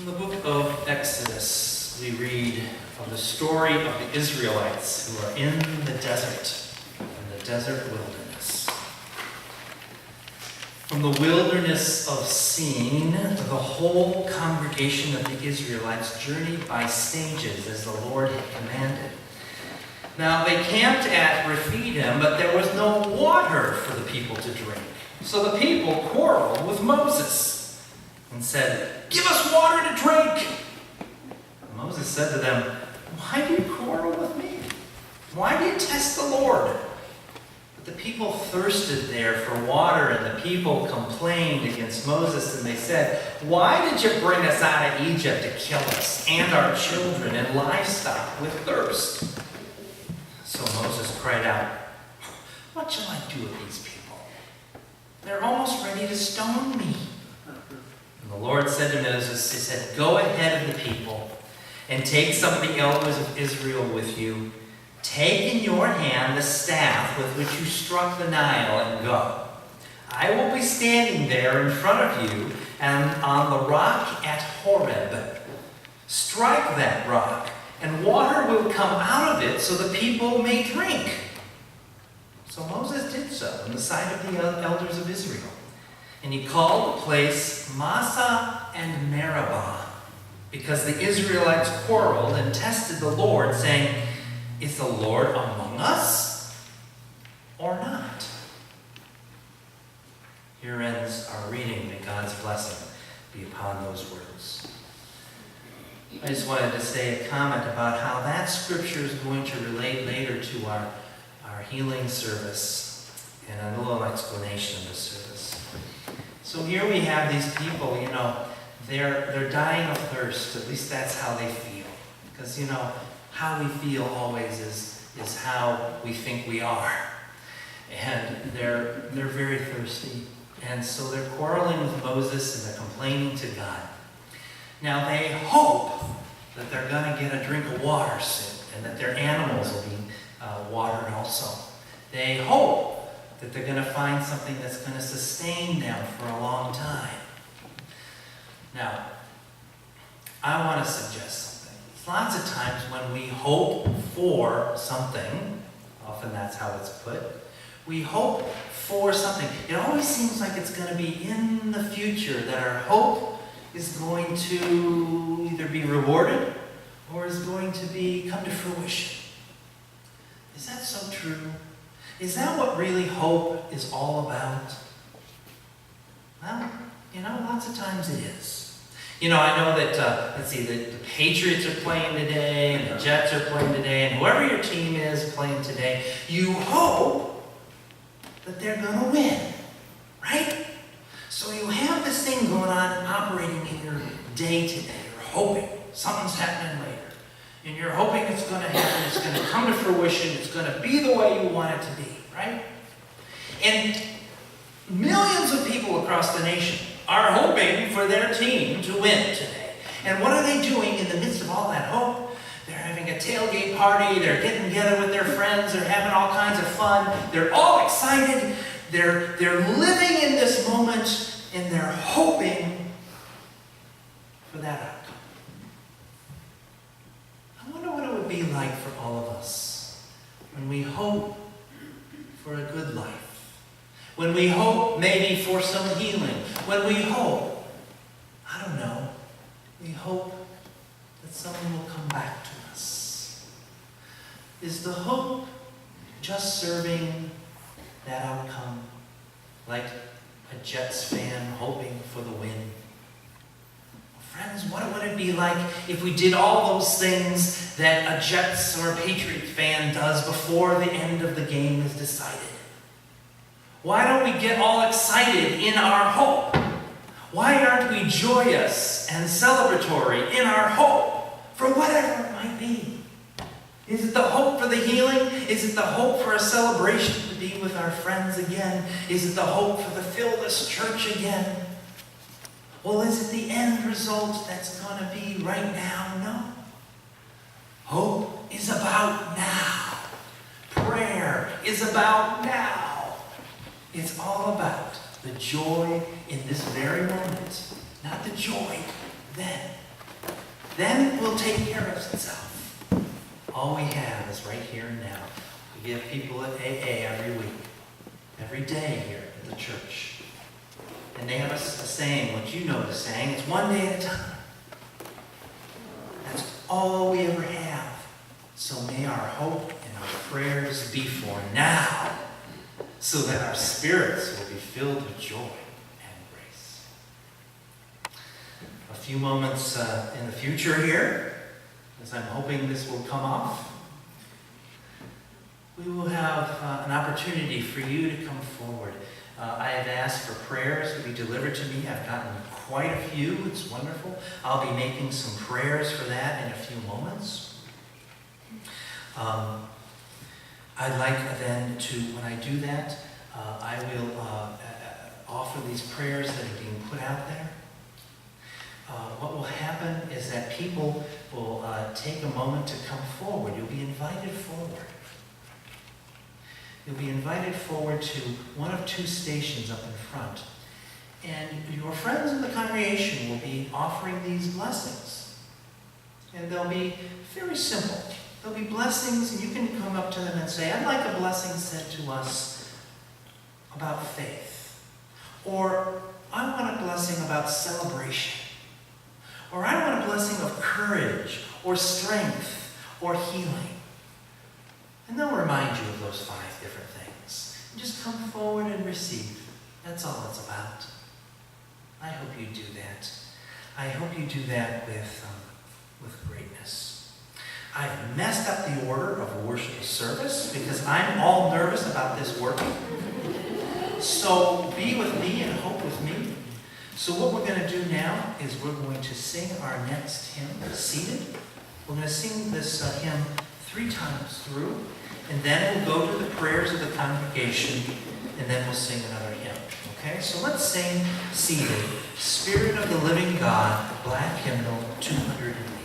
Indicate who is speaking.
Speaker 1: In the book of Exodus, we read of the story of the Israelites who are in the desert wilderness. From the wilderness of Sin, the whole congregation of the Israelites journeyed by stages as the Lord had commanded. Now they camped at Rephidim, but there was no water for the people to drink. So the people quarreled with Moses and said, "Give us water to drink." And Moses said to them, "Why do you quarrel with me? Why do you test the Lord?" But the people thirsted there for water, and the people complained against Moses, and they said, "Why did you bring us out of Egypt to kill us and our children and livestock with thirst?" So Moses cried out, "What shall I do with these people? They're almost ready to stone me." And the Lord said to Moses, he said, "Go ahead of the people and take some of the elders of Israel with you. Take in your hand the staff with which you struck the Nile and go. I will be standing there in front of you and on the rock at Horeb. Strike that rock, and water will come out of it so the people may drink." So Moses did so in the sight of the elders of Israel. And he called the place Massah and Meribah, because the Israelites quarreled and tested the Lord, saying, "Is the Lord among us or not?" Here ends our reading. May God's blessing be upon those words. I just wanted to say a comment about how that scripture is going to relate later to our healing service and a little explanation of the service. So here we have these people, they're dying of thirst. At least that's how they feel. Because, how we feel always is how we think we are. And they're very thirsty. And so they're quarreling with Moses and they're complaining to God. Now they hope that they're going to get a drink of water soon and that their animals will be watered also. They hope that they're going to find something that's going to sustain them for a long time. Now, I want to suggest something. Lots of times when we hope for something, often that's how it's put, we hope for something. It always seems like it's going to be in the future that our hope is going to either be rewarded or is going to come to fruition. Is that so true? Is that what really hope is all about? Well, lots of times it is. I know that, the Patriots are playing today, and the Jets are playing today, and whoever your team is playing today, you hope that they're going to win, right? So you have this thing going on operating in your day today. You're hoping something's happening later. And you're hoping it's going to happen, it's going to come to fruition, it's going to be the way you want it to be, right? And millions of people across the nation are hoping for their team to win today. And what are they doing in the midst of all that hope? They're having a tailgate party, they're getting together with their friends, they're having all kinds of fun, they're all excited, they're living in this moment, and they're hoping for that outcome. I wonder what it would be like for all of us when we hope for a good life, when we hope maybe for some healing, when we hope, we hope that someone will come back to us. Is the hope just serving that outcome, like a Jets fan hoping for the win? Friends, what would it be like if we did all those things that a Jets or a Patriots fan does before the end of the game is decided? Why don't we get all excited in our hope? Why aren't we joyous and celebratory in our hope for whatever it might be? Is it the hope for the healing? Is it the hope for a celebration to be with our friends again? Is it the hope for the filled church again? Well, is it the end result that's going to be right now? No. Hope is about now. Prayer is about now. It's all about the joy in this very moment, not the joy then. then it will take care of itself. All we have is right here and now. We give people at AA every week, every day here at the church. And they have a saying, what you know the saying, it's one day at a time. That's all we ever have. So may our hope and our prayers be for now, so that our spirits will be filled with joy and grace. A few moments in the future here, as I'm hoping this will come off, we will have an opportunity for you to come forward. I have asked for prayers to be delivered to me. I've gotten quite a few. It's wonderful. I'll be making some prayers for that in a few moments. I'd like then to, when I do that, I will offer these prayers that are being put out there. What will happen is that people will take a moment to come forward. You'll be invited forward. You'll be invited forward to one of two stations up in front. And your friends in the congregation will be offering these blessings. And they'll be very simple. There'll be blessings, and you can come up to them and say, I'd like a blessing said to us about faith. Or, I want a blessing about celebration. Or, I want a blessing of courage, or strength, or healing. And they'll remind you of those 5 different things. And just come forward and receive. That's all it's about. I hope you do that. I hope you do that with greatness. I've messed up the order of a worship service because I'm all nervous about this working. So be with me and hope with me. So what we're going to do now is we're going to sing our next hymn, seated. We're going to sing this hymn 3 times through, and then we'll go to the prayers of the congregation, and then we'll sing another hymn. Okay? So let's sing seated, Spirit of the Living God, Black Hymnal 208.